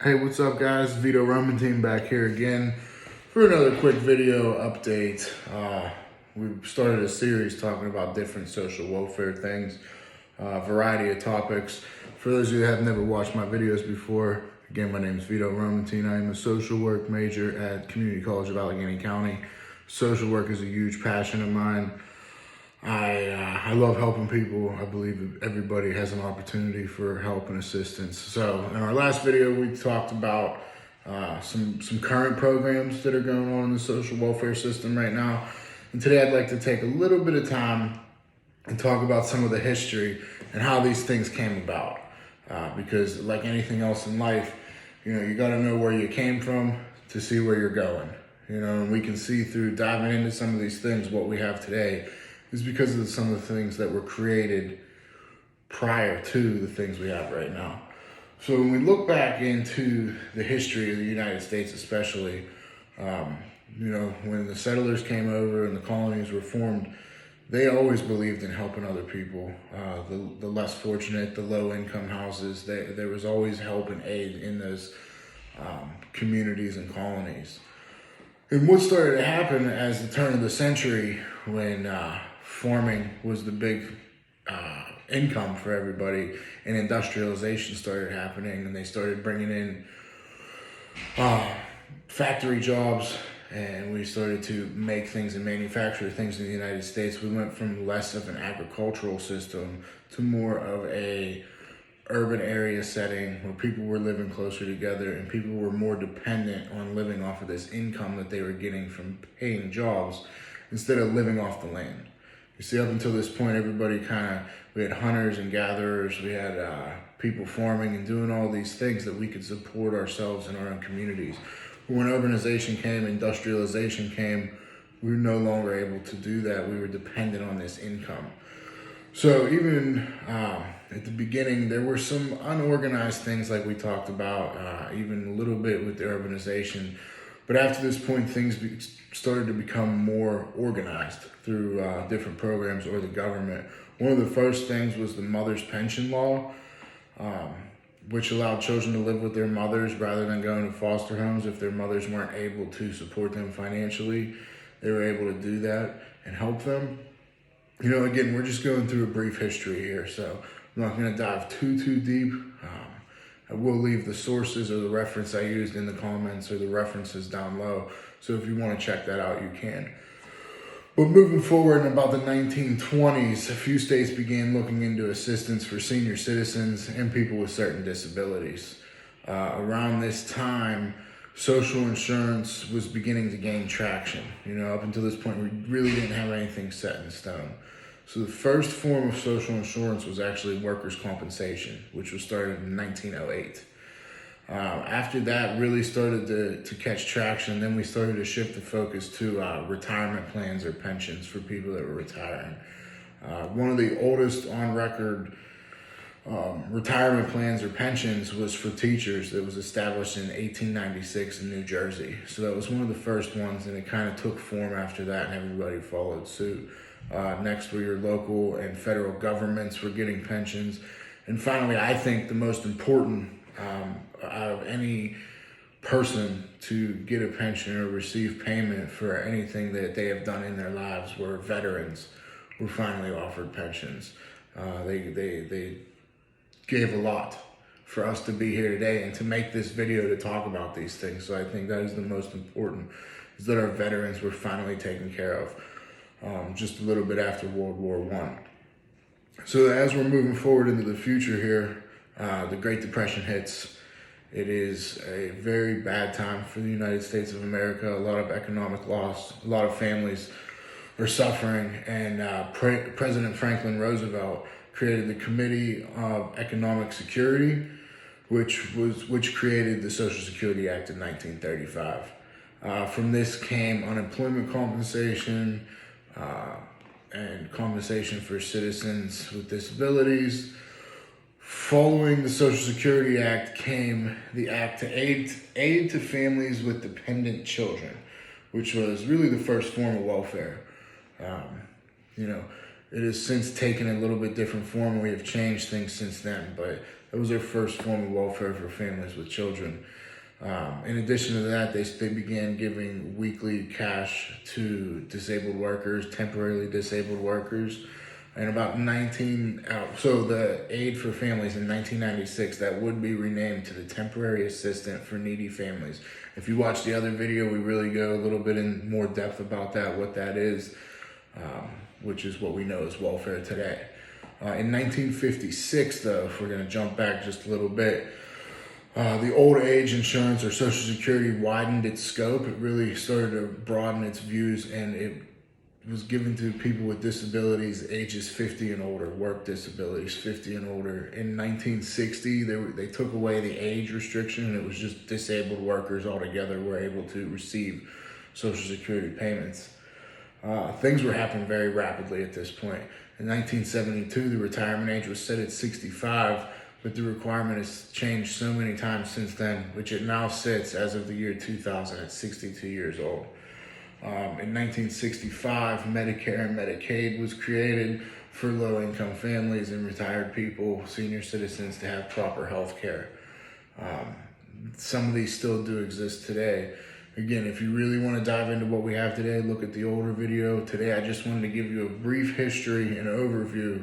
Hey, what's up guys? Vito Roman back here again for another quick video update. We've started a series talking about different social welfare things, variety of topics. For those of you who have never watched my videos before, again, my name is Vito Roman. I am a social work major at Community College of Allegheny County. Social work is a huge passion of mine. I love helping people. I believe that everybody has an opportunity for help and assistance. So in our last video, we talked about some current programs that are going on in the social welfare system right now. And today I'd like to take a little bit of time and talk about some of the history and how these things came about. Because like anything else in life, you got to know where you came from to see where you're going. And we can see through diving into some of these things what we have today is because of some of the things that were created prior to the things we have right now. So when we look back into the history of the United States especially, when the settlers came over and the colonies were formed, they always believed in helping other people, the less fortunate, the low income houses. There was always help and aid in those communities and colonies. And what started to happen as the turn of the century when farming was the big income for everybody and industrialization started happening and they started bringing in factory jobs and we started to make things and manufacture things in the United States. We went from less of an agricultural system to more of a urban area setting where people were living closer together and people were more dependent on living off of this income that they were getting from paying jobs instead of living off the land. You see, up until this point, everybody we had hunters and gatherers, we had people farming and doing all these things that we could support ourselves in our own communities. But when urbanization came, industrialization came, we were no longer able to do that. We were dependent on this income. So even at the beginning, there were some unorganized things like we talked about, even a little bit with the urbanization. But after this point, things started to become more organized through different programs or the government. One of the first things was the mother's pension law, which allowed children to live with their mothers rather than going to foster homes. If their mothers weren't able to support them financially, they were able to do that and help them. Again, we're just going through a brief history here, so I'm not going to dive too deep. I will leave the sources or the reference I used in the comments or the references down low. So if you want to check that out, you can. But moving forward in about the 1920s, a few states began looking into assistance for senior citizens and people with certain disabilities. Around this time, social insurance was beginning to gain traction. Up until this point, we really didn't have anything set in stone. So the first form of social insurance was actually workers' compensation, which was started in 1908. After that really started to catch traction, then we started to shift the focus to retirement plans or pensions for people that were retiring. One of the oldest on record retirement plans or pensions was for teachers that was established in 1896 in New Jersey. So that was one of the first ones, and it kind of took form after that and everybody followed suit. Next were your local and federal governments were getting pensions. And finally, I think the most important out of any person to get a pension or receive payment for anything that they have done in their lives were veterans were finally offered pensions. They gave a lot for us to be here today and to make this video to talk about these things. So I think that is the most important, is that our veterans were finally taken care of. Just a little bit after World War I. So as we're moving forward into the future here, the Great Depression hits. It is a very bad time for the United States of America. A lot of economic loss, a lot of families are suffering, and President Franklin Roosevelt created the Committee of Economic Security, which created the Social Security Act of 1935. From this came unemployment compensation, and compensation for citizens with disabilities. Following the Social Security Act came the Act to aid to families with dependent children, which was really the first form of welfare. It has since taken a little bit different form, and we have changed things since then, but That was their first form of welfare for families with children. In addition to that, they began giving weekly cash to disabled workers, temporarily disabled workers. And about so the aid for families in 1996, that would be renamed to the Temporary Assistant for Needy Families. If you watch the other video, we really go a little bit in more depth about that, what that is, which is what we know as welfare today. In 1956, though, if we're going to jump back just a little bit, the old age insurance or Social Security widened its scope. It really started to broaden its views, and it was given to people with disabilities ages 50 and older, work disabilities 50 and older. In 1960, they took away the age restriction, and it was just disabled workers altogether were able to receive Social Security payments. Things were happening very rapidly at this point. In 1972, the retirement age was set at 65, but the requirement has changed so many times since then, which it now sits as of the year 2000 at 62 years old. In 1965, Medicare and Medicaid was created for low-income families and retired people, senior citizens, to have proper health care. Some of these still do exist today. Again, if you really want to dive into what we have today, look at the older video. Today, I just wanted to give you a brief history and overview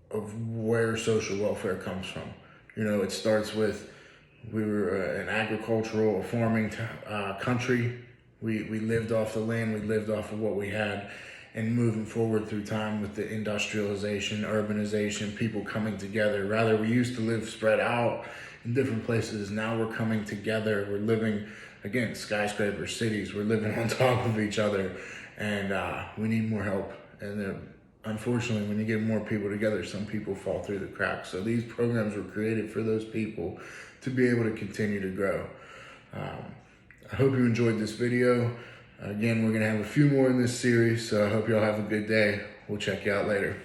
of where social welfare comes from. You know, it starts with, we were an agricultural, farming country. We lived off the land, we lived off of what we had, and moving forward through time with the industrialization, urbanization, people coming together. Rather, we used to live spread out in different places. Now we're coming together. We're living, again, skyscraper cities. We're living on top of each other, and we need more help. And unfortunately, when you get more people together, some people fall through the cracks. So these programs were created for those people to be able to continue to grow. I hope you enjoyed this video. Again, we're going to have a few more in this series, so I hope y'all have a good day. We'll check you out later.